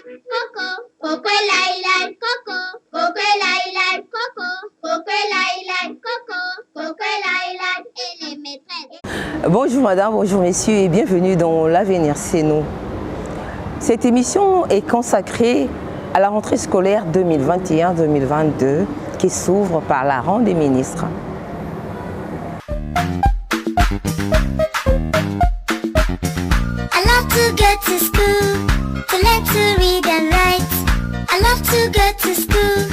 Coco, coco lai lai, coco, coco lai lai, coco, coco lai lai, coco, coco lai lai, et les maîtresses. Bonjour madame, bonjour messieurs et bienvenue dans L'avenir c'est nous. Cette émission est consacrée à la rentrée scolaire 2021-2022 qui s'ouvre par la ronde des ministres. I love to go to school, to learn to read and write. I love to go to school,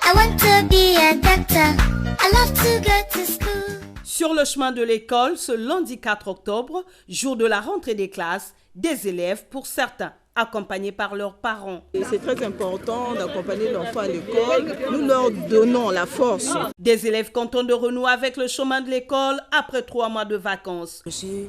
I want to be a doctor. I love to go to school. Sur le chemin de l'école, ce lundi 4 octobre, jour de la rentrée des classes, des élèves, pour certains, accompagnés par leurs parents. C'est très important d'accompagner l'enfant à l'école. Nous leur donnons la force. Des élèves contents de renouer avec le chemin de l'école après 3 mois de vacances. Je suis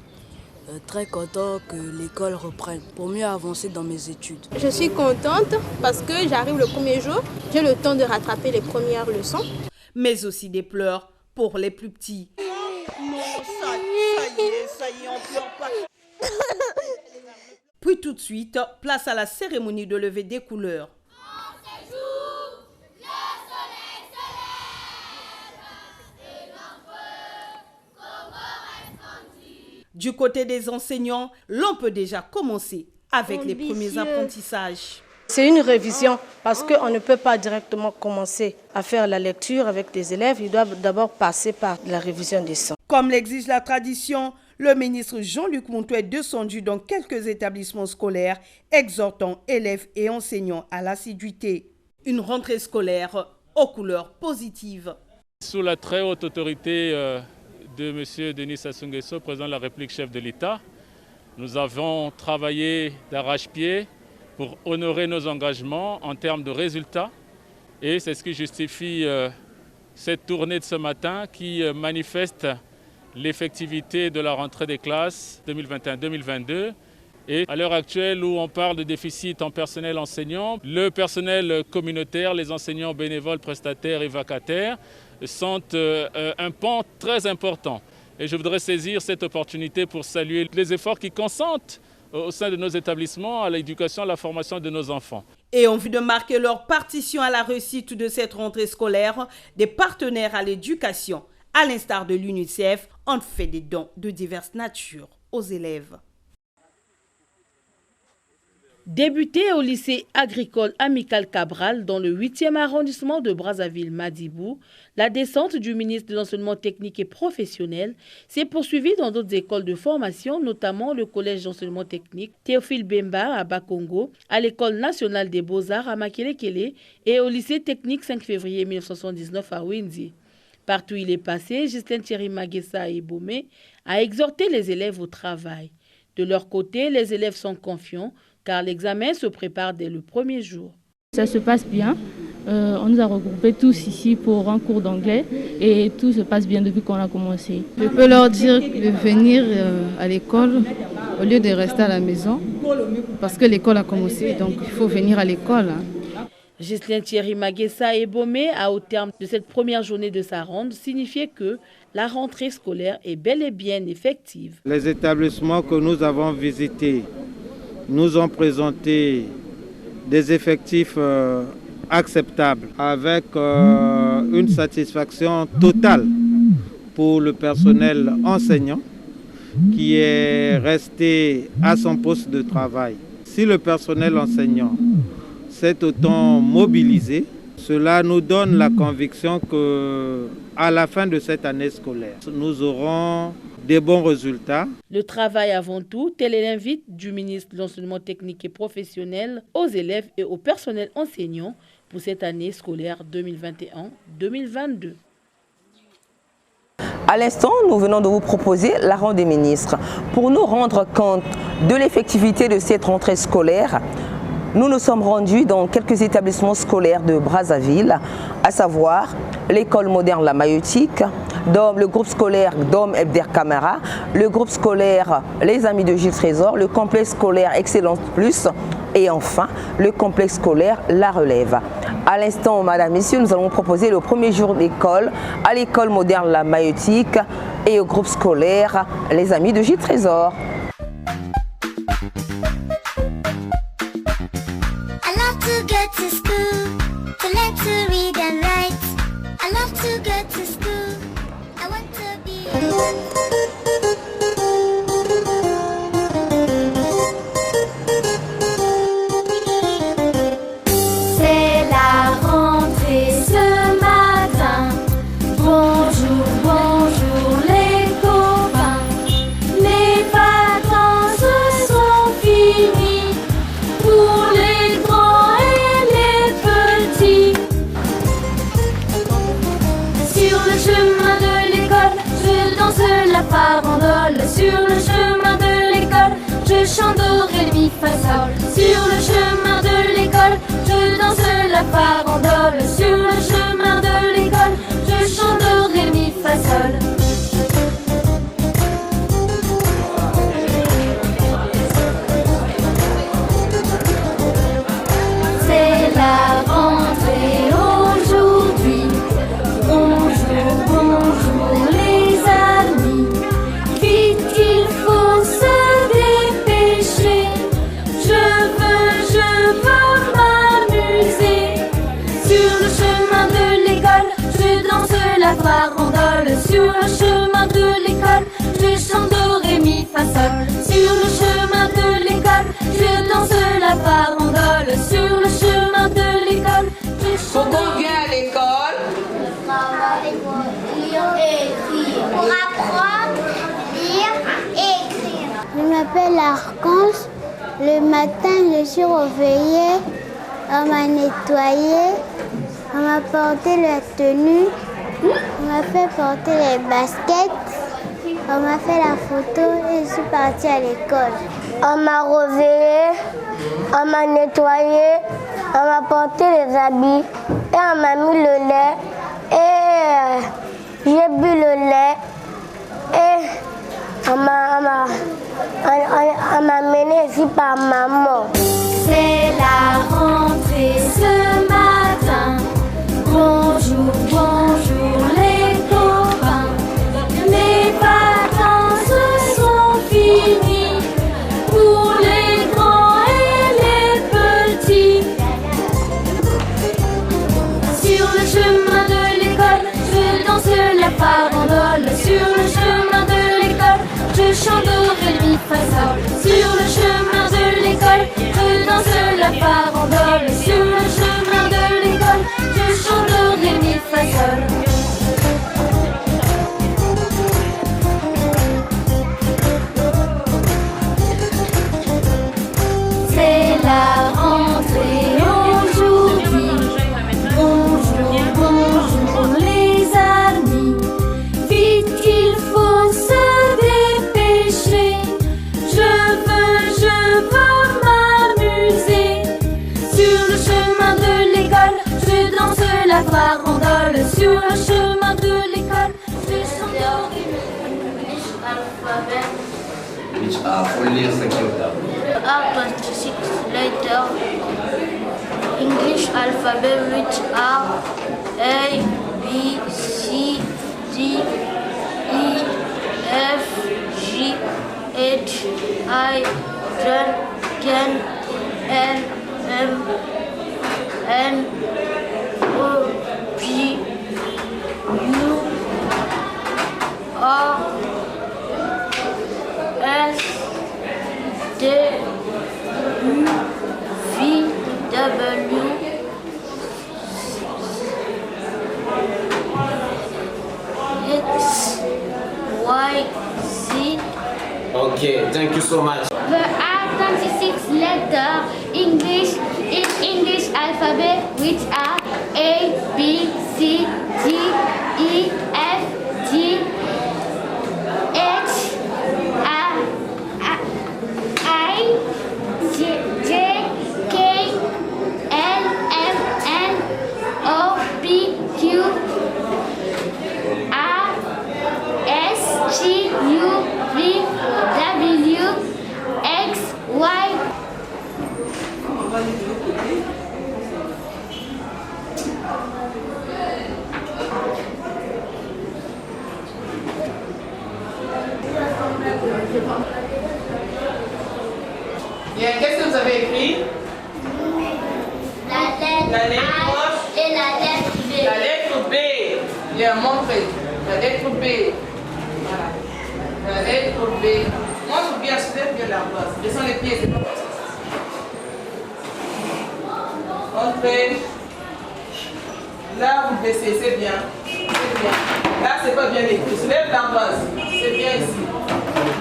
très content que l'école reprenne pour mieux avancer dans mes études. Je suis contente parce que j'arrive le premier jour, j'ai le temps de rattraper les premières leçons. Mais aussi des pleurs pour les plus petits. Non, ça y est, on pleure pas. Puis tout de suite, place à la cérémonie de levée des couleurs. Du côté des enseignants, l'on peut déjà commencer avec les premiers apprentissages. C'est une révision parce qu'on ne peut pas directement commencer à faire la lecture avec les élèves. Ils doivent d'abord passer par la révision des sons. Comme l'exige la tradition, le ministre Jean-Luc Mountou est descendu dans quelques établissements scolaires, exhortant élèves et enseignants à l'assiduité. Une rentrée scolaire aux couleurs positives. Sous la très haute autorité de M. Denis Sassou Nguesso, président de la République, chef de l'État, nous avons travaillé d'arrache-pied pour honorer nos engagements en termes de résultats. Et c'est ce qui justifie cette tournée de ce matin qui manifeste l'effectivité de la rentrée des classes 2021-2022. Et à l'heure actuelle où on parle de déficit en personnel enseignant, le personnel communautaire, les enseignants bénévoles, prestataires et vacataires sont un pan très important. Et je voudrais saisir cette opportunité pour saluer les efforts qui consentent au sein de nos établissements à l'éducation, à la formation de nos enfants. Et en vue de marquer leur partition à la réussite de cette rentrée scolaire, des partenaires à l'éducation, à l'instar de l'UNICEF, ont fait des dons de diverses natures aux élèves. Débuté au lycée agricole Amical Cabral dans le 8e arrondissement de Brazzaville-Madibou, la descente du ministre de l'Enseignement technique et professionnel s'est poursuivie dans d'autres écoles de formation, notamment le collège d'enseignement technique Théophile Bemba à Bakongo, à l'école nationale des beaux-arts à Makelekele et au lycée technique 5 février 1979 à Windy. Partout où il est passé, Justin Thierry Maguessa et Bomé a exhorté les élèves au travail. De leur côté, les élèves sont confiants car l'examen se prépare dès le premier jour. Ça se passe bien. On nous a regroupés tous ici pour un cours d'anglais et tout se passe bien depuis qu'on a commencé. Je peux leur dire de venir à l'école au lieu de rester à la maison parce que l'école a commencé, donc il faut venir à l'école. Ghislain Thierry Maguessa et Bomé a, au terme de cette première journée de sa ronde, signifié que la rentrée scolaire est bel et bien effective. Les établissements que nous avons visités nous ont présenté des effectifs acceptables avec une satisfaction totale pour le personnel enseignant qui est resté à son poste de travail. Si le personnel enseignant s'est autant mobilisé, cela nous donne la conviction qu'à la fin de cette année scolaire, nous aurons des bons résultats. Le travail avant tout, tel est l'invite du ministre de l'Enseignement technique et professionnel aux élèves et au personnel enseignant pour cette année scolaire 2021-2022. À l'instant, nous venons de vous proposer la ronde des ministres. Pour nous rendre compte de l'effectivité de cette rentrée scolaire, nous nous sommes rendus dans quelques établissements scolaires de Brazzaville, à savoir l'école moderne La Maïotique, le groupe scolaire Dom Ebder Camara, le groupe scolaire Les Amis de Gilles Trésor, le complexe scolaire Excellence Plus et enfin le complexe scolaire La Relève. À l'instant, madame, messieurs, nous allons vous proposer le premier jour d'école à l'école moderne La Maïotique et au groupe scolaire Les Amis de Gilles Trésor. I love to go to school, to learn to read and write. I love to go to school. I want to be C'est la rentrée ce matin. Bonjour, bonjour les copains. Les vacances sont finies pour les grands et les petits. Sur le chemin de l'école, je danse la farandole. Sur le chemin de l'école, je chante do, ré, mi, fa, sol. Sur le chemin de l'école, je danse la farandole. Sur le chemin de l'école, je chante do, ré, mi, fa, sol. C'est la rentrée aujourd'hui. Bonjour, bonjour les amis. Vite, il faut se dépêcher. Je veux m'amuser. Sur le chemin de l'école, je danse la farandole. Sur le chemin de l'école, je chante do, ré, mi, fa, sol. Sur le chemin de l'école, je danse la farandole. Sur le chemin de l'école, je chante. Pourquoi on vient à l'école? pour apprendre, lire et écrire. Je m'appelle Archange. Le matin, je suis réveillée. On m'a nettoyé. On m'a porté la tenue. On m'a fait porter les baskets. On m'a fait la photo et je suis partie à l'école. On m'a réveillée. On m'a nettoyé. On m'a porté les habits. Et on m'a mis le lait. Et j'ai bu le lait. Et on m'a mené ici par maman. C'est la rentrée ce matin. Bonjour, bonjour les copains. Les vacances sont finies pour les grands et les petits. Sur le chemin de l'école, je danse la farandole. Sur le chemin de l'école, je chante do, ré, mi, fa, sol. Sur le chemin de l'école, je danse la farandole. Sur le chemin de l'école, je chante do, ré, mi, fa, sol. C'est la rentrée aujourd'hui. Bonjour, bonjour les amis. Vite, il faut se dépêcher. Je veux m'amuser. Sur le chemin de l'école, je danse la farandole. Sur le chemin de l'école, je chante do, ré, mi. Which are only secure. Are 26 letters. English alphabet, which are A, B, C, D, E, F, G, H, I, J, K, L, M, N, O, P, U, R, S, T, U, V, W, X, Y, Z. Okay, thank you so much. There are 26 letters English alphabet, which are A, B, C, D, E, F, G, H, I, J, K, L, M, N, O, P, Q, R, S, T, U, V, W, X, Y. Bien, qu'est-ce que vous avez écrit? La lettre H et la lettre B. La lettre B. Bien, montrez. La lettre B. Voilà. La lettre B. Montre bien, soulève bien l'ardoise. Descends les pieds, c'est pas comme ça. Montrez. Là, vous baissez, c'est bien. C'est bien. Là, c'est pas bien écrit. Soulève l'ardoise. C'est bien ici.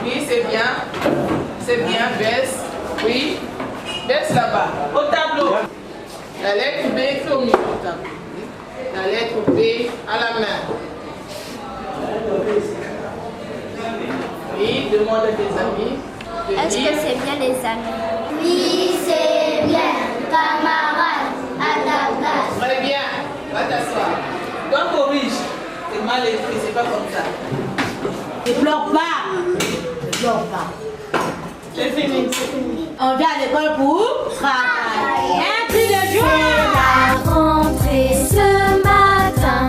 Oui, c'est bien. C'est bien. Baisse. Oui. Baisse là-bas. Au tableau. La lettre B écrit au milieu du tableau. La lettre B à la main. Oui, demande à tes amis. Est-ce que c'est bien les amis? Oui, c'est bien. Camarade, à ta place. Très bien. Va t'asseoir. Donc corrige. C'est mal écrit, c'est pas comme ça. Ne pleure pas. Ne pleure pas. C'est fini, c'est fini. On vient à l'école pour travailler. Un cri de joie. C'est la rentrée ce matin.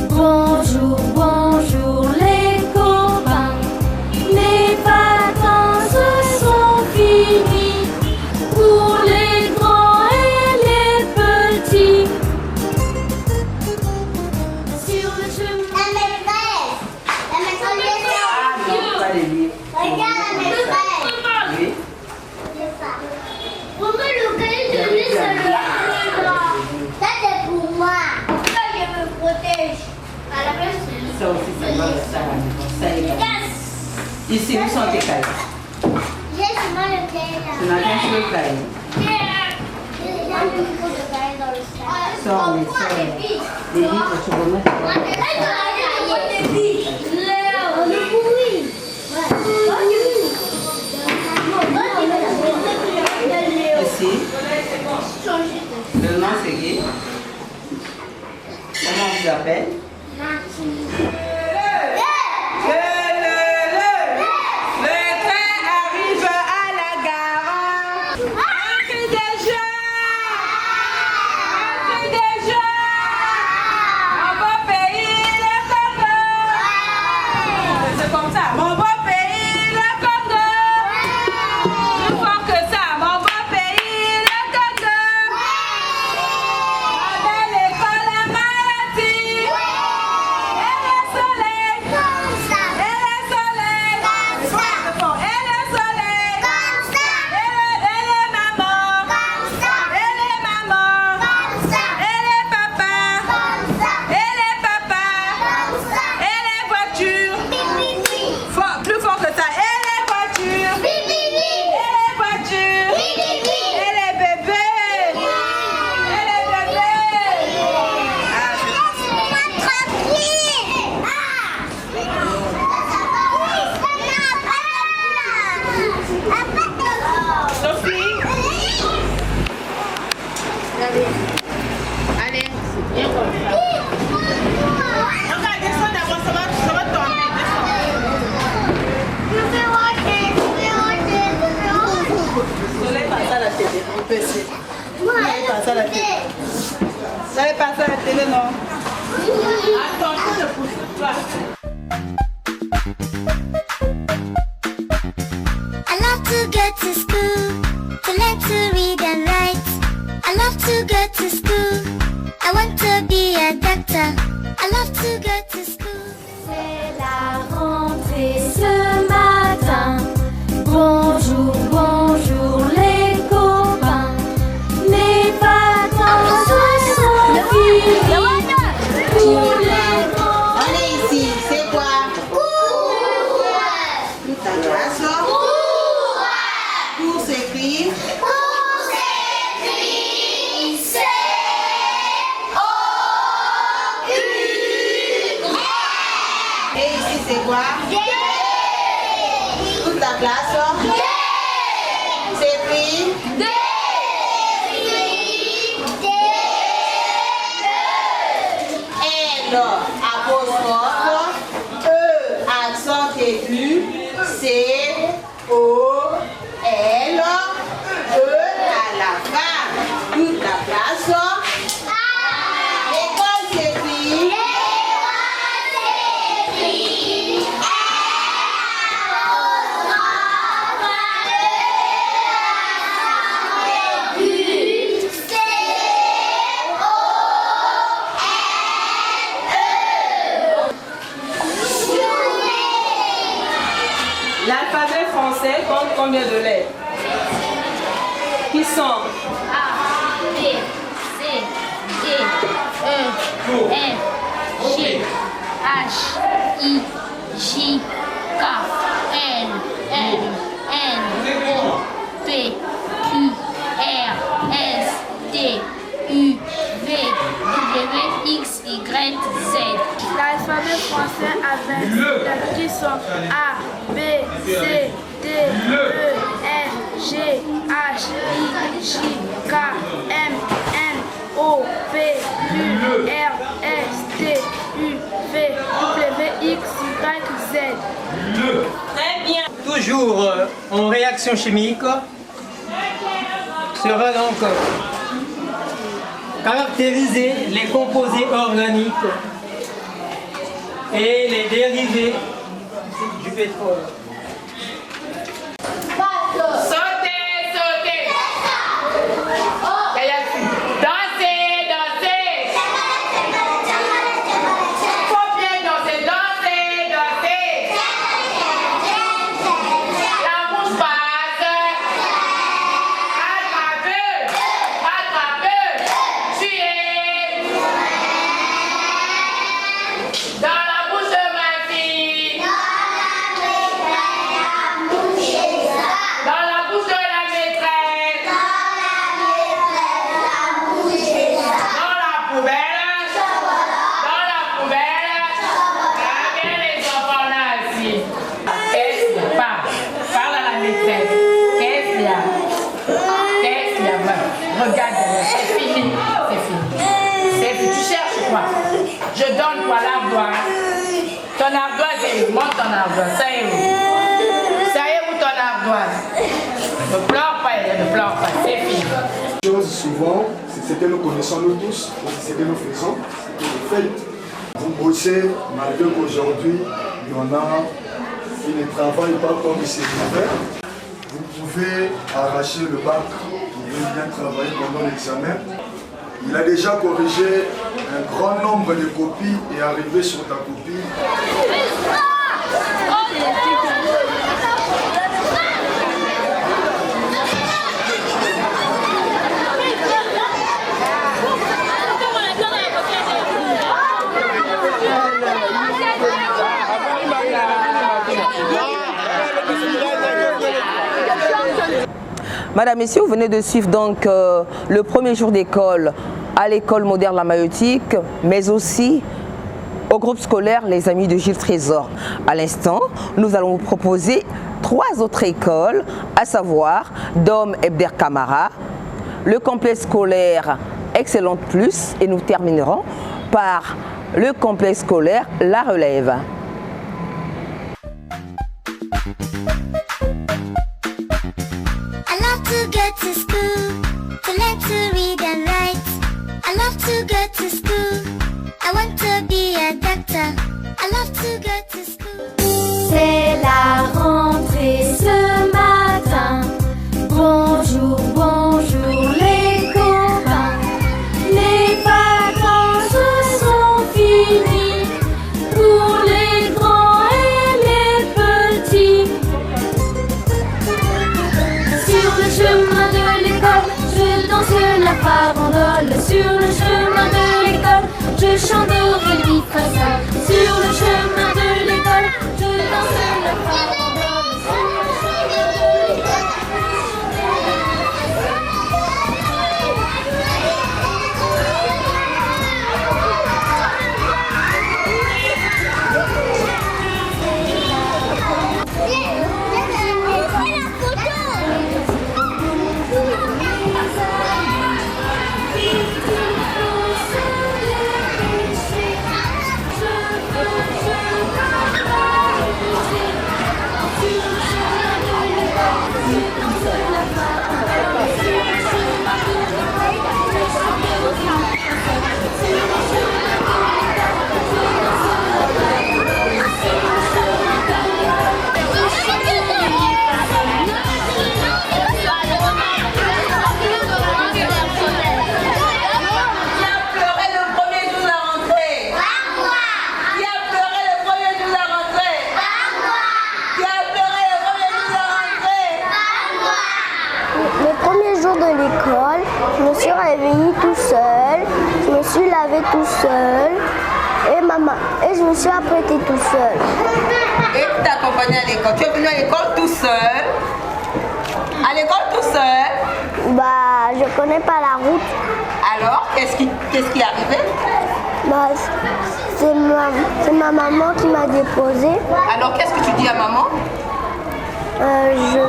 Bonjour, bonjour les copains. Les vacances sont finies pour les grands et les petits. Sur le chemin. La maîtresse. La maîtresse. Ah non, pas les livres. Regarde la maîtresse. Oui. Pour me le cahier de lui, c'est le ça c'est pour moi. Pourquoi je me protège? À la place, Ça aussi, ça va rester à la maison. Ça y est. Ici, où sont tes cahiers? j'ai seulement le cahier là. Tu n'as qu'un seul cahier. J'ai déjà le micro de cahier dans le sac. Sors les livres, tu remets. Ici, le nom c'est Guy. Comment on vous appelle? Le train arrive à la gare. Un cri de joie. Un cri de joie. Mon beau pays, le Congo. C'est comme ça. Mon beau pays, le Congo. Plus fort que ça. Mon beau pays, le Congo. Avec l'école à maladie. Et le soleil. Et le soleil. Et le soleil. Et les mamans. Et les mamans. Et les papas. Et les papas. Et les voitures. Plus fort que ça. Et les voitures. Et les voitures. Et les bébés. Et les bébés. Sophie. Allez, viens comme ça. Regarde, descends d'abord, ça va tomber. Soleil passe à la télé. On peut essayer. Soleil passe à la télé. Soleil passe à la télé, non? Attention, ne pousse pas. I love to go to school, to learn to read and write. I love to go to school, I want to be a doctor. I love to go to school. C'est la rentrée ce matin. Bonjour, bonjour les copains. Les vacances sont finies pour les grands. On est ici, c'est quoi? Ta classe. Cours s'écrit. Et ici c'est quoi? Toute ta classe. C'est écrit. L, apostrophe, E, accent aigu, C, O, L, E à la fin. Toute la classe. L'école s'écrit. L'alphabet français avec les lettres qui sont A, B, C, D, E, F, G, H, I, J, K, M, N, O, P, Q, R, S, T, U, V, W, X, Y, Z. Très bien. Toujours en réaction chimique sera donc caractériser les composés organiques et les dérivés du pétrole. Je donne quoi l'ardoise? Ton ardoise est où? Montre ton ardoise. Ça est où? Ça est où ton ardoise? Ne pleure pas, ne pleure pas, c'est fini. Chose souvent, c'est ce que nous connaissons nous tous, c'est ce que nous faisons, c'est que le fait. Vous bossez, malgré qu'aujourd'hui, il y en a qui ne travaillent pas comme ils se devraient. Vous pouvez arracher le bac, vous pouvez bien travailler pendant l'examen. Il a déjà corrigé un grand nombre de copies et arrivé sur ta copie. Madame, Messieurs, vous venez de suivre donc le premier jour d'école à l'école moderne La Maïotique, mais aussi au groupe scolaire Les Amis de Gilles Trésor. À l'instant, nous allons vous proposer 3 autres écoles, à savoir Dom Ebder Camara, le complexe scolaire Excellente Plus, et nous terminerons par le complexe scolaire La Relève. I love to go to school, to learn to read and write. I love to go to school, I want to be a doctor. I love to go to school. C'est la rentrée ce matin. Bonjour, bonjour les copains. Les vacances sont finies pour les grands et les petits. Sur le chemin de l'école, je danse la farandole. Sur le chemin de l'école, je chante au ré mi fa sol. Sur le chemin de l'école, je danse la farandole. Sur le chemin de l'école, Je me suis réveillée tout seul, je me suis lavé tout seul Et je me suis apprêtée tout seul. Et tu t'es accompagné à l'école. Tu es venu à l'école tout seul? À l'école tout seul? Bah, je connais pas la route. Alors, qu'est-ce qui est arrivé? Bah, c'est ma maman qui m'a déposée. Alors, qu'est-ce que tu dis à maman? Je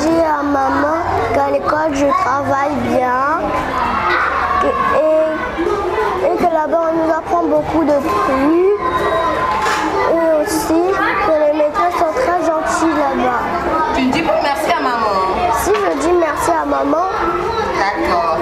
dis à maman qu'à l'école je travaille bien et que là-bas on nous apprend beaucoup de trucs et aussi que les maîtresses sont très gentils là-bas. Tu dis pas merci à maman? Si je dis merci à maman. D'accord.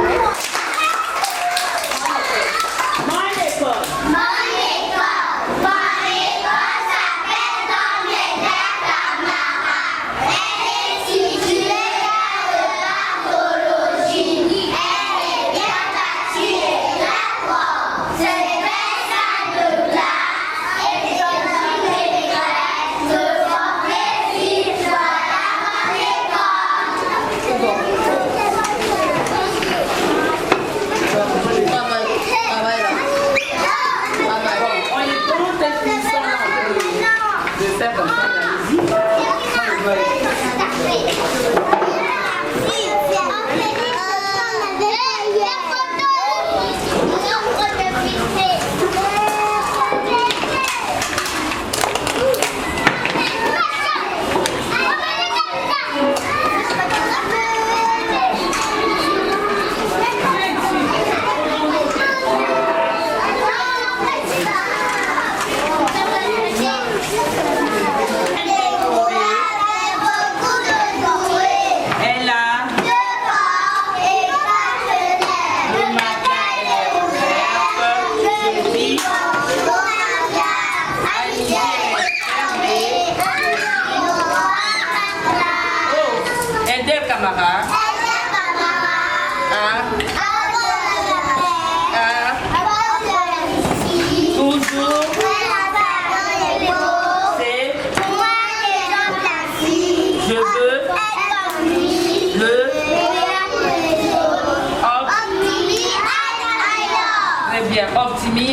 Optimi,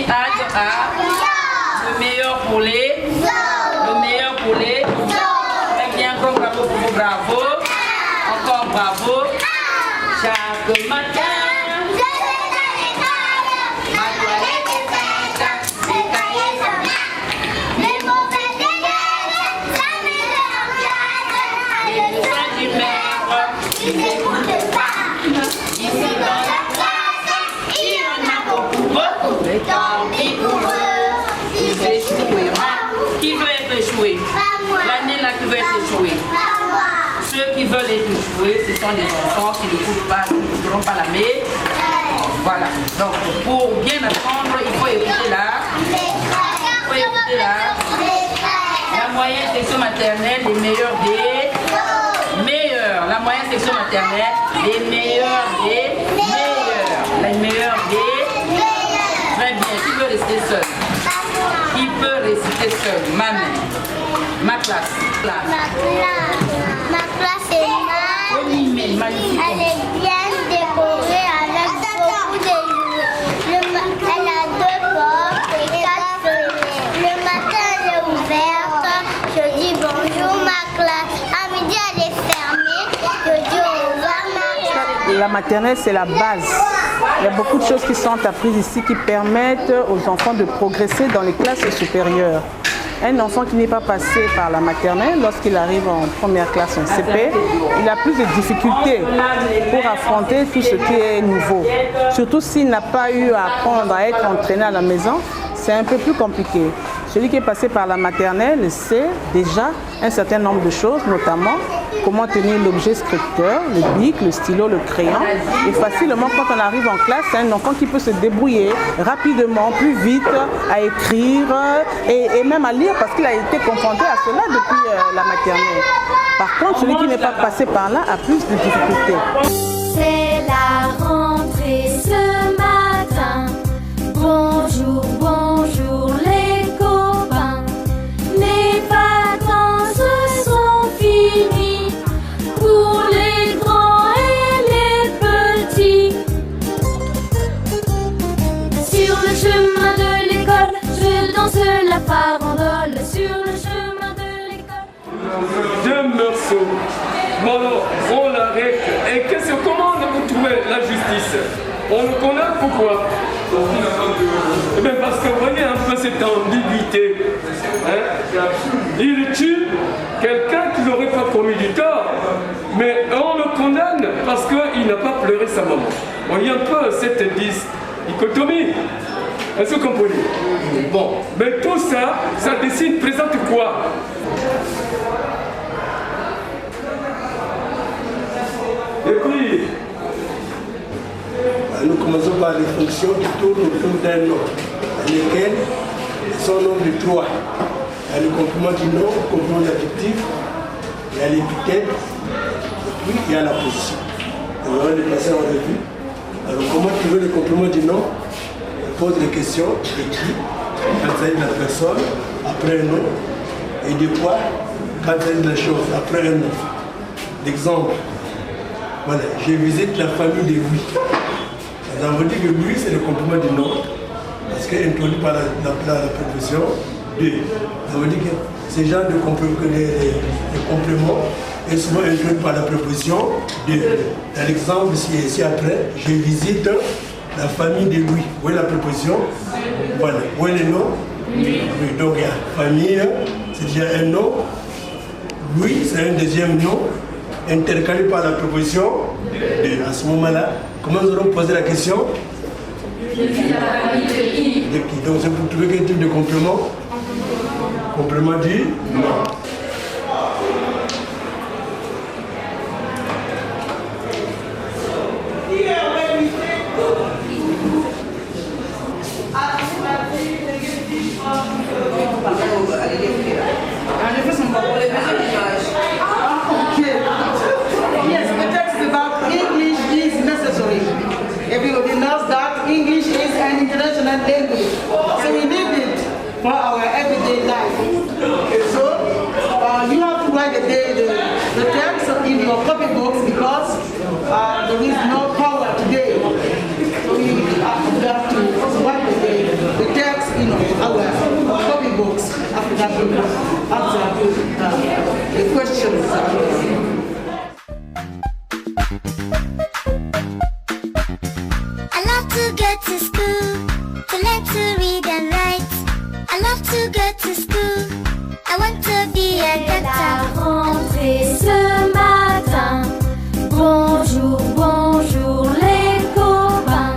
le meilleur pour les, le meilleur pour les. Très bien, encore bravo pour vous, bravo. Encore bravo. Chaque matin. Ma toilette est faite, mes cahiers sont là. Mes mauvais élèves, ça m'énerve. Les leçons du maître, ils n'écoutent pas. Ici dans la classe, il y en a beaucoup. Tant pis pour eux, ils échoueront. Qui veut être échoué? L'année là qui veut être échoué. Ceux qui veulent être échoués, ce sont des enfants qui n'écoutent pas, qui ne feront pas la mais. Voilà. Donc pour bien apprendre, il faut écouter là. Il faut écouter là. La moyenne section maternelle, les meilleurs des meilleurs. La moyenne section maternelle, les meilleurs des meilleurs. Les meilleurs des. Très bien, qui veut rester seul? Qui peut réciter seul? Ma mère, ma classe. Ma classe est magnifique. Elle est bien décorée avec beaucoup de jouets. Elle a 2 portes et 4 fenêtres. Le matin, elle est ouverte. Je dis bonjour ma classe. À midi, elle est fermée. Je dis au revoir ma classe. La maternelle, c'est la base. Il y a beaucoup de choses qui sont apprises ici qui permettent aux enfants de progresser dans les classes supérieures. Un enfant qui n'est pas passé par la maternelle, lorsqu'il arrive en première classe en CP, il a plus de difficultés pour affronter tout ce qui est nouveau. Surtout s'il n'a pas eu à apprendre à être entraîné à la maison, c'est un peu plus compliqué. Celui qui est passé par la maternelle sait déjà un certain nombre de choses, notamment comment tenir l'objet scripteur, le bic, le stylo, le crayon. Et facilement, quand on arrive en classe, c'est un enfant qui peut se débrouiller rapidement, plus vite, à écrire et même à lire parce qu'il a été confronté à cela depuis la maternelle. Par contre, celui qui n'est pas passé par là a plus de difficultés. C'est la rentrée ce matin. Bonjour, bonjour les copains. Les vacances sont finies pour les grands et les petits. Sur le chemin de l'école, justice. On le condamne pourquoi? Eh bien parce que vous voyez un peu cette ambiguïté. Hein? Il tue quelqu'un qui n'aurait pas commis du tort, mais on le condamne parce qu'il n'a pas pleuré sa maman. Vous voyez un peu cette dichotomie. Est-ce que vous comprenez? Bon, mais tout ça, ça dessine, présente quoi? Et puis, nous commençons par les fonctions qui tournent autour d'un nom, dans lesquelles son nombre de 3. Il y a le complément du nom, le complément d'adjectif, il y a l'épithète, et puis il y a la position. On va les passer en revue. Alors comment trouver le complément du nom? On pose les questions, écrit, quand il s'agit de la personne, après un nom, et de quoi, quand il s'agit de la chose, après un nom. L'exemple, voilà, je visite la famille de Louis. Nous avons dit que Louis, c'est le complément du nom, parce qu'il est introduit par la préposition de. Nous avons dit que ces genres de compléments est souvent introduit par la préposition de. Dans l'exemple ici après, je visite la famille de Louis. Où est la préposition? Voilà. Où est le nom? Oui. Donc il y a famille, c'est déjà un nom. Louis, c'est un deuxième nom, intercalé par la préposition de. À ce moment-là, comment nous allons poser la question? De qui? Donc c'est pour trouver quel type de complément? Complément du nom. Yes, the text is about English is necessary. Everybody knows that English is an international language, so we need it for our everyday life. So you have to write the text in your copybooks because there is no power today. So we have to write the text in our copybooks after that we answer the questions. I love to go to school, to learn to read and write. I love to go to school, I want to be a doctor. Rentrée ce matin, bonjour, bonjour les copains.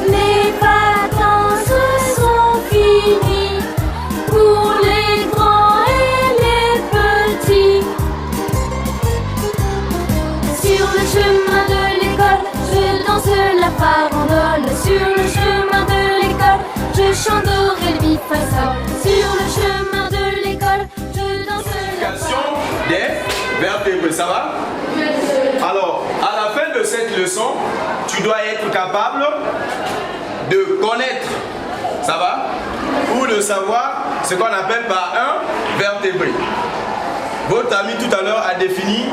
Les vacances sont finies pour les grands et les petits. Sur le chemin de l'école, je danse la farandole. Sur le chemin de l'école, je chante do, ré, mi, fa, sol. Sur le chemin de l'école, je danse la farandole. Des vertébrés, ça va? Alors, à la fin de cette leçon, tu dois être capable de connaître, ça va? Ou de savoir ce qu'on appelle par un vertébré. Votre ami tout à l'heure a défini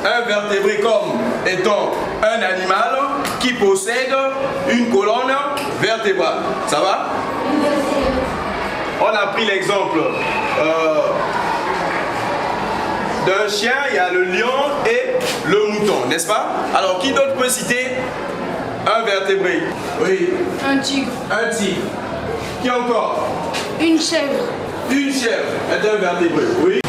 un vertébré comme étant un animal qui possède une colonne vertébrale. Ça va? On a pris l'exemple d'un chien, il y a le lion et le mouton, n'est-ce pas? Alors, qui d'autre peut citer un vertébré? Oui. Un tigre. Un tigre. Qui encore? Une chèvre. Une chèvre est un vertébré, oui.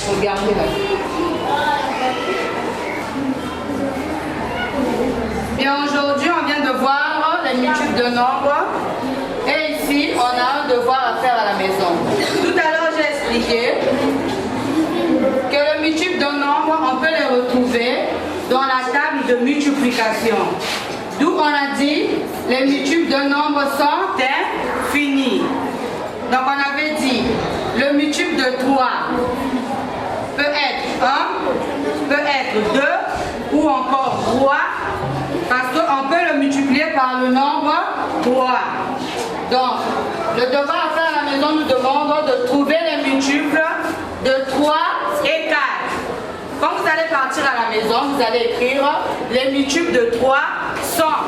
Regardez là. Bien, aujourd'hui, on vient de voir les multiples de nombres. Et ici, on a un devoir à faire à la maison. Tout à l'heure, j'ai expliqué que le multiple de nombres, on peut les retrouver dans la table de multiplication. D'où on a dit, les multiples de nombres sont infinis. Donc on avait dit, le multiple de 3 peut être 1, peut être 2 ou encore 3, parce qu'on peut le multiplier par le nombre 3. Donc, le devoir à faire à la maison nous demande de trouver les multiples de 3 et 4. Quand vous allez partir à la maison, vous allez écrire les multiples de 3 sont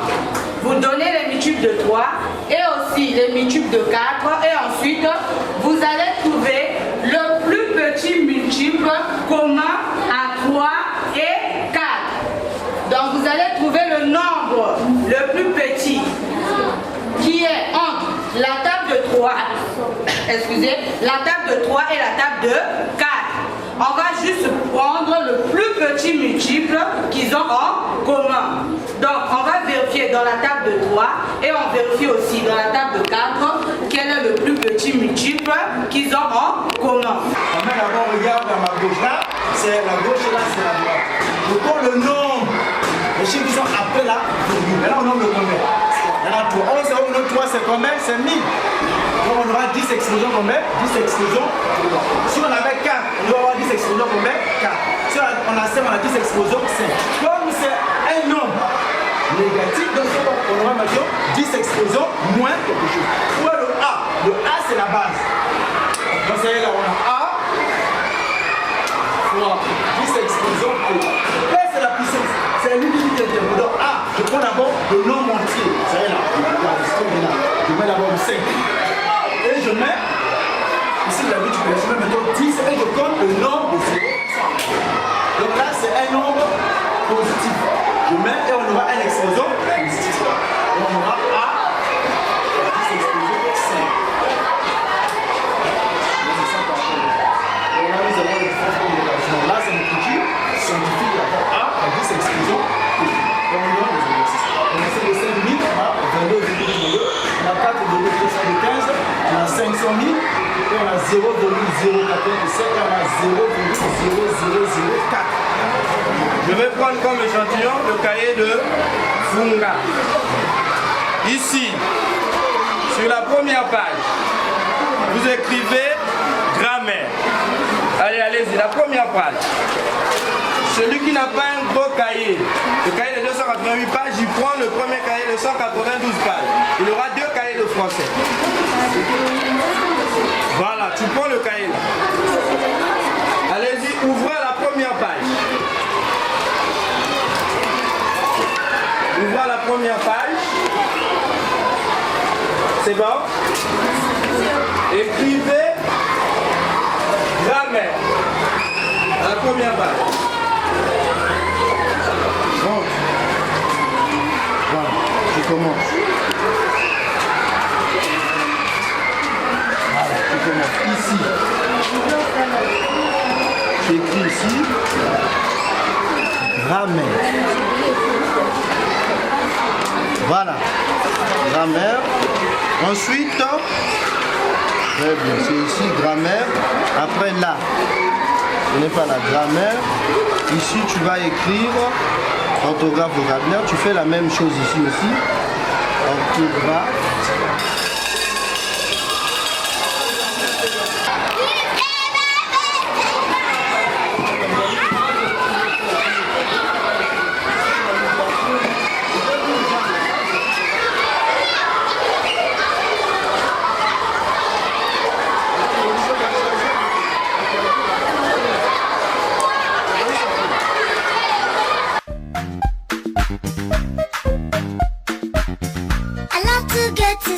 vous donnez les multiples de 3 et aussi les multiples de 4 et ensuite vous allez trouver le plus petit multiple commun à 3 et 4. Donc vous allez trouver le nombre le plus petit qui est entre la table de 3, excusez, la table de 3 et la table de 4. On va juste prendre le plus petit multiple qu'ils ont en commun. Donc on va vérifier dans la table de 3 et on vérifie aussi dans la table de 4 quel est le plus petit multiple qu'ils ont en commun. On met d'abord, regarde à ma gauche là, c'est la gauche et là c'est la droite. Je prends le nombre, les chiffres qui sont après là, et là on nomme le combien. Il y en a 3. 11 0 9 3 c'est combien? C'est 1000. Donc on aura 10 explosions combien? 10 explosions. Si on avait 4, on doit avoir 10 explosions combien? 4. Si on a 5, on a 10 explosions 5. Comme c'est un nombre négatif, donc on aura maintenant 10 explosions moins quelque chose. Où est le A? Le A c'est la base. Donc c'est là on a A fois 10 explosions P. P c'est la puissance. C'est l'unité de donc A, je prends d'abord le nombre entier. C'est là. Je mets d'abord le 5. Et je mets, ici d'habitude, je mets maintenant 10 et je compte le nombre de 0. Donc là, c'est un nombre positif. Je mets et on aura une explosion positive. Et on aura A, 10 explosions 5. Et là, nous avons les différentes combinaisons. Là, c'est une culture scientifique d'accord A, 10 explosions. Et on aura les exercices. On a fait les 5 000, on a 22,2. On a 4,315, on a 500 000, et on a 0,097, et on a 0,0004. Je vais prendre comme échantillon le cahier de Funga. Ici, sur la première page, vous écrivez grammaire. Allez, allez-y, la première page. Celui qui n'a pas un gros cahier, le cahier de 288 pages, il prend le premier cahier de 192 pages. Il aura 2 cahiers de français. Voilà, tu prends le cahier là. Allez-y, ouvrez la première page. Ouvrez la première page. C'est bon? Écrivez grammaire. À la première page. Bon. Voilà, je commence. Voilà, je commence ici. J'écris ici grammaire. Voilà, grammaire. Ensuite, très bien, c'est ici grammaire. Après là, ce n'est pas la grammaire. Ici, tu vas écrire orthographe, vocabulaire. Tu fais la même chose ici aussi. Orthographe. I love to get to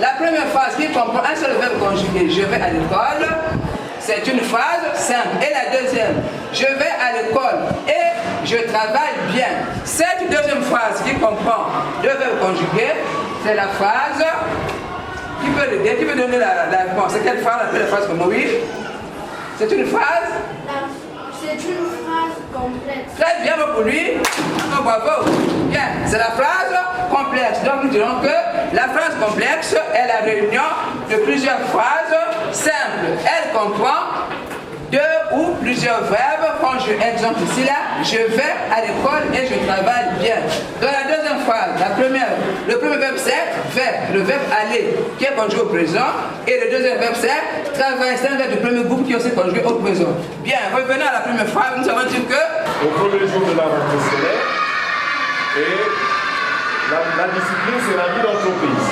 La première phrase qui comprend un seul verbe conjugué, je vais à l'école, c'est une phrase simple. Et la deuxième, je vais à l'école et je travaille bien. Cette deuxième phrase qui comprend deux verbes conjugués, c'est la phrase qui peut l'aider, qui peut donner la réponse. C'est quelle phrase? La phrase comme oui. C'est une phrase? C'est une phrase complète. Très bien pour lui. Oh, bravo. Bien, c'est la phrase complexe. Donc nous dirons que la phrase complexe est la réunion de plusieurs phrases simples. Elle comprend deux ou plusieurs verbes. Quand je exemple ici là, je vais à l'école et je travaille bien. Dans la deuxième phrase, le premier verbe c'est faire, le verbe aller qui est conjugué au présent, et le deuxième verbe c'est travailler, c'est un verbe du premier groupe qui est aussi conjugué au présent. Bien, revenons à la première phrase, nous avons dit que au premier jour de la rentrée scolaire, et la discipline c'est la vie d'entreprise.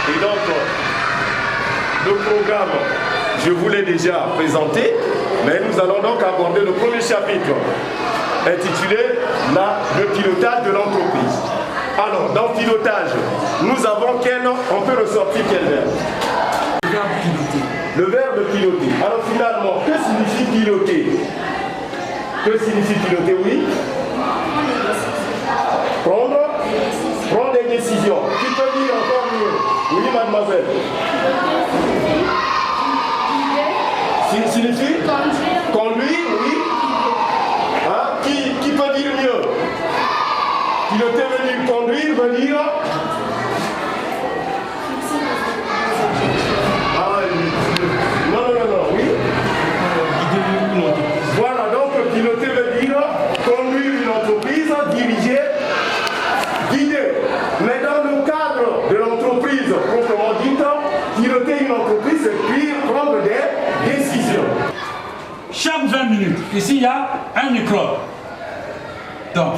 Et donc, le programme, je vous l'ai déjà présenté, mais nous allons donc aborder le premier chapitre intitulé le pilotage de l'entreprise. Alors, dans le pilotage, nous avons on peut ressortir quel verbe? Le verbe piloter. Le verbe piloter. Alors finalement, que signifie piloter? Que signifie piloter, oui? Prendre des décisions. Qui peut dire encore mieux? Oui, mademoiselle. Signifie conduire, oui. Hein? Qui peut dire mieux? Piloter veut dire conduire, veut dire non, oui. Voilà, donc piloter veut dire conduire une entreprise, diriger, guider. Mais dans le cadre de l'entreprise proprement dite, piloter une entreprise, c'est puis prendre des décisions. Chaque 20 minutes, ici il y a un micro. Donc,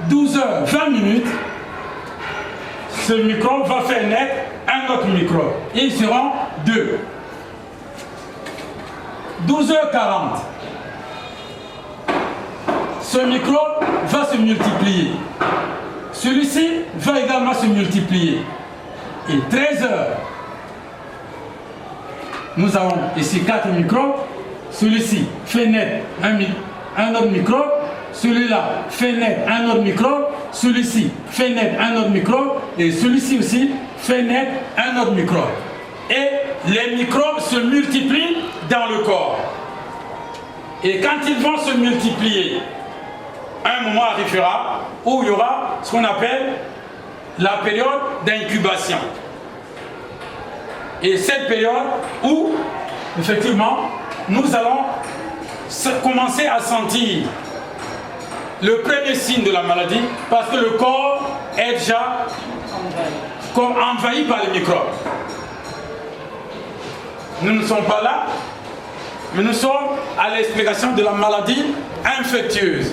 12h20 minutes, ce micro va faire naître un autre micro. Et ils seront deux. 12h40, ce micro va se multiplier. Celui-ci va également se multiplier. Et 13h, nous avons ici 4 micros. Celui-ci fait naître un autre micro. Celui-là fait naître un autre micro. Celui-ci fait naître un autre micro. Et celui-ci aussi fait naître un autre micro. Et les micros se multiplient dans le corps. Et quand ils vont se multiplier, un moment arrivera où il y aura ce qu'on appelle la période d'incubation. Et cette période où, effectivement, nous allons commencer à sentir le premier signe de la maladie, parce que le corps est déjà comme envahi par les microbes. Nous ne sommes pas là, mais nous sommes à l'explication de la maladie infectieuse.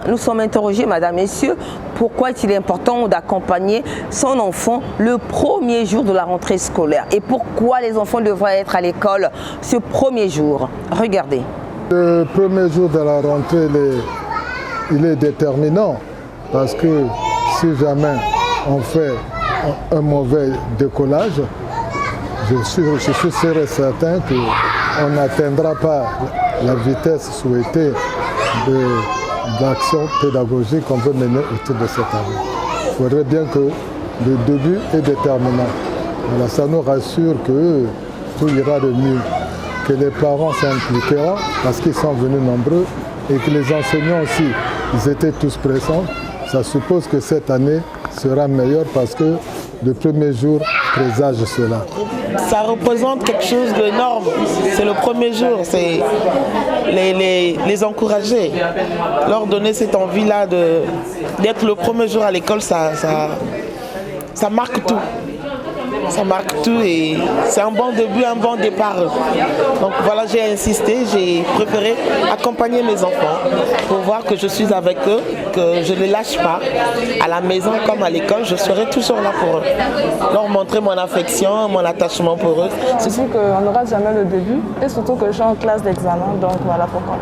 Nous sommes interrogés, madame, messieurs, pourquoi est-il important d'accompagner son enfant le premier jour de la rentrée scolaire et pourquoi les enfants devraient être à l'école ce premier jour. Regardez. Le premier jour de la rentrée, il est déterminant parce que si jamais on fait un mauvais décollage, je suis sûr et certain qu'on n'atteindra pas la vitesse souhaitée d'action pédagogique qu'on veut mener autour de cette année. Il faudrait bien que le début est déterminant. Voilà, ça nous rassure que tout ira de mieux, que les parents s'impliqueront parce qu'ils sont venus nombreux et que les enseignants aussi, ils étaient tous présents. Ça suppose que cette année sera meilleure parce que le premier jour présage cela. Ça représente quelque chose d'énorme. C'est le premier jour, c'est les encourager, leur donner cette envie-là d'être le premier jour à l'école, ça marque tout. Ça marque tout et c'est un bon début, un bon départ. Donc voilà, j'ai insisté, j'ai préféré accompagner mes enfants pour voir que je suis avec eux, que je ne les lâche pas. À la maison comme à l'école, je serai toujours là pour eux. Leur montrer mon affection, mon attachement pour eux. C'est sûr qu'on n'aura jamais le début et surtout que je suis en classe d'examen, donc voilà pourquoi.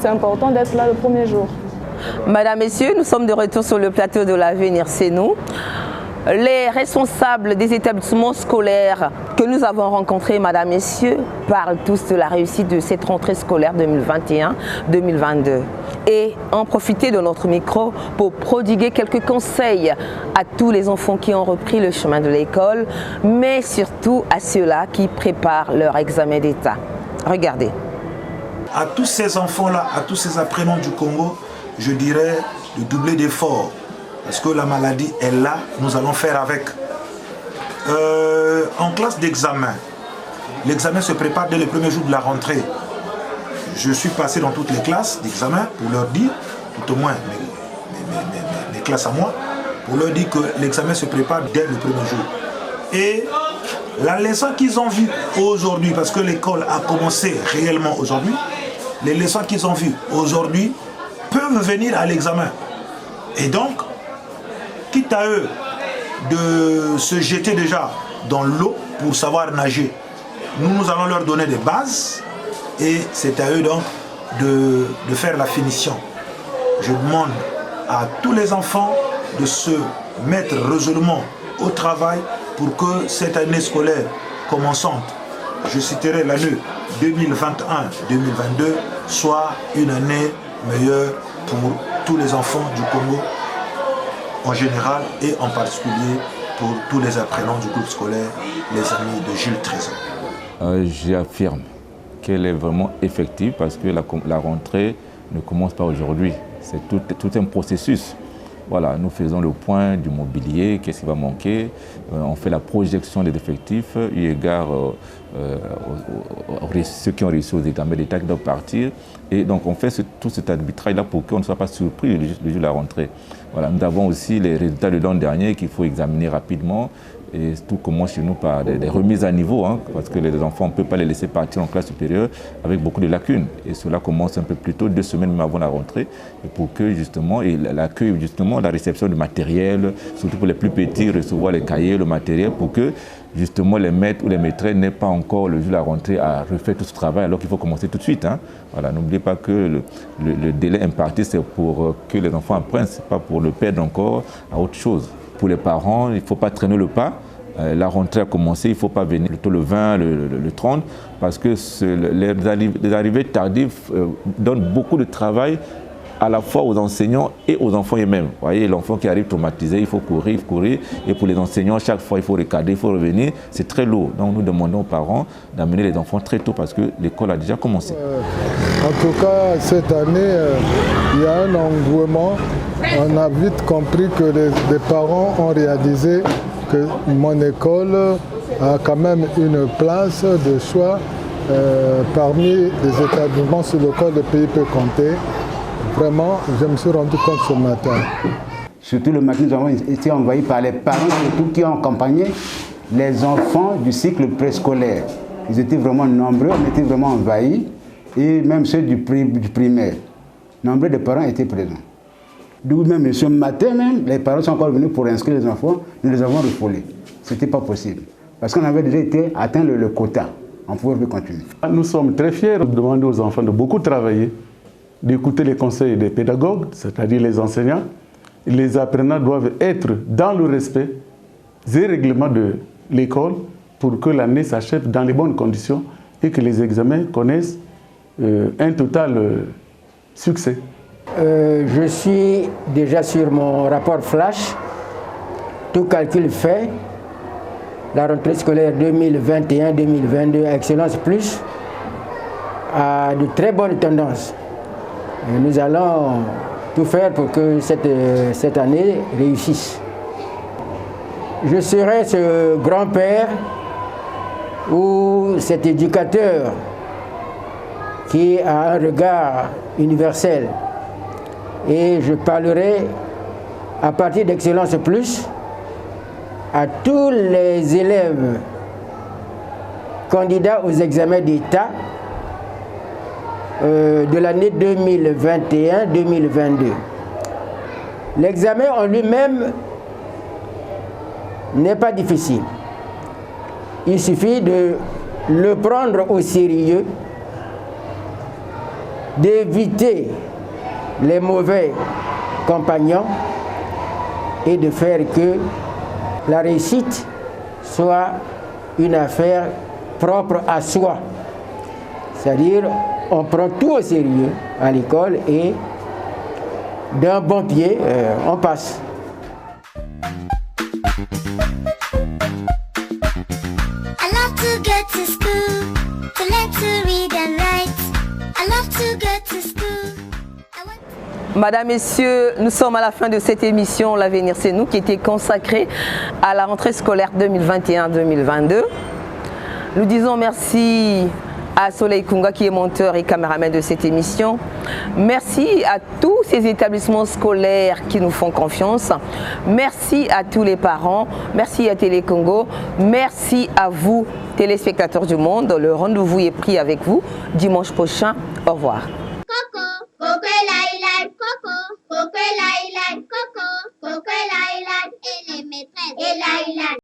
C'est important d'être là le premier jour. Madame, Messieurs, nous sommes de retour sur le plateau de l'Avenir, c'est nous. Les responsables des établissements scolaires que nous avons rencontrés, Madame, Messieurs, parlent tous de la réussite de cette rentrée scolaire 2021-2022 et en profiter de notre micro pour prodiguer quelques conseils à tous les enfants qui ont repris le chemin de l'école, mais surtout à ceux-là qui préparent leur examen d'État. Regardez. À tous ces enfants-là, à tous ces apprenants du Congo, je dirais de doubler d'efforts. Parce que la maladie est là, nous allons faire avec. En classe d'examen, l'examen se prépare dès le premier jour de la rentrée. Je suis passé dans toutes les classes d'examen pour leur dire, tout au moins mes classes à moi, pour leur dire que l'examen se prépare dès le premier jour. Et la leçon qu'ils ont vue aujourd'hui, parce que l'école a commencé réellement aujourd'hui, les leçons qu'ils ont vues aujourd'hui peuvent venir à l'examen. Et donc, quitte à eux de se jeter déjà dans l'eau pour savoir nager, nous allons leur donner des bases et c'est à eux donc de faire la finition. Je demande à tous les enfants de se mettre résolument au travail pour que cette année scolaire commençante, je citerai l'année 2021-2022, soit une année meilleure pour tous les enfants du Congo en général et en particulier pour tous les apprenants du groupe scolaire, les amis de Jules Trésor. J'affirme qu'elle est vraiment effective parce que la rentrée ne commence pas aujourd'hui. C'est tout un processus. Voilà, nous faisons le point du mobilier, qu'est-ce qui va manquer. On fait la projection des effectifs, eu égard ceux qui ont réussi aux examens d'État qui doivent partir. Et donc on fait tout cet arbitrage-là pour qu'on ne soit pas surpris le jour de la rentrée. Voilà, nous avons aussi les résultats de l'an dernier qu'il faut examiner rapidement. Et tout commence chez nous par des remises à niveau, hein, parce que les enfants, on ne peut pas les laisser partir en classe supérieure avec beaucoup de lacunes. Et cela commence un peu plus tôt, 2 semaines même avant la rentrée, et pour que justement, l'accueil, justement, la réception du matériel, surtout pour les plus petits, recevoir les cahiers, le matériel, pour que justement les maîtres ou les maîtresses n'aient pas encore le jour de la rentrée à refaire tout ce travail, alors qu'il faut commencer tout de suite. Hein. Voilà, n'oubliez pas que le délai imparti, c'est pour que les enfants apprennent, ce n'est pas pour le perdre encore à autre chose. Pour les parents, il ne faut pas traîner le pas. La rentrée a commencé, il ne faut pas venir plutôt le 20, le 30, parce que les arrivées tardives donnent beaucoup de travail à la fois aux enseignants et aux enfants eux-mêmes. Vous voyez, l'enfant qui arrive traumatisé, il faut courir, et pour les enseignants, chaque fois, il faut regarder, il faut revenir. C'est très lourd. Donc nous demandons aux parents d'amener les enfants très tôt parce que l'école a déjà commencé. En tout cas, cette année, il y a un engouement. On a vite compris que les parents ont réalisé que mon école a quand même une place de choix parmi les établissements sur lesquels le pays peut compter. Vraiment, je me suis rendu compte ce matin. Surtout le matin, nous avons été envahis par les parents surtout qui ont accompagné les enfants du cycle préscolaire. Ils étaient vraiment nombreux, on était vraiment envahis, et même ceux du primaire. Nombreux de parents étaient présents. D'où même ce matin même, les parents sont encore venus pour inscrire les enfants, nous les avons refoulés. Ce n'était pas possible. Parce qu'on avait déjà atteint le quota. On ne pouvait plus continuer. Nous sommes très fiers de demander aux enfants de beaucoup travailler, d'écouter les conseils des pédagogues, c'est-à-dire les enseignants. Les apprenants doivent être dans le respect des règlements de l'école pour que l'année s'achève dans les bonnes conditions et que les examens connaissent un total succès. Je suis déjà sur mon rapport flash, tout calcul fait. La rentrée scolaire 2021-2022 Excellence Plus a de très bonnes tendances. Et nous allons tout faire pour que cette année réussisse. Je serai ce grand-père ou cet éducateur qui a un regard universel. Et je parlerai à partir d'Excellence Plus à tous les élèves candidats aux examens d'État de l'année 2021-2022. L'examen en lui-même n'est pas difficile. Il suffit de le prendre au sérieux, d'éviter les mauvais compagnons et de faire que la réussite soit une affaire propre à soi. C'est-à-dire, on prend tout au sérieux à l'école et d'un bon pied, on passe. I love to go to school, to learn to read and write. I love to go to school. Madame, Messieurs, nous sommes à la fin de cette émission L'Avenir c'est nous qui était consacrée à la rentrée scolaire 2021-2022. Nous disons merci à Soleil Kunga qui est monteur et caméraman de cette émission. Merci à tous ces établissements scolaires qui nous font confiance. Merci à tous les parents. Merci à Télé Congo. Merci à vous, téléspectateurs du monde. Le rendez-vous est pris avec vous dimanche prochain. Au revoir.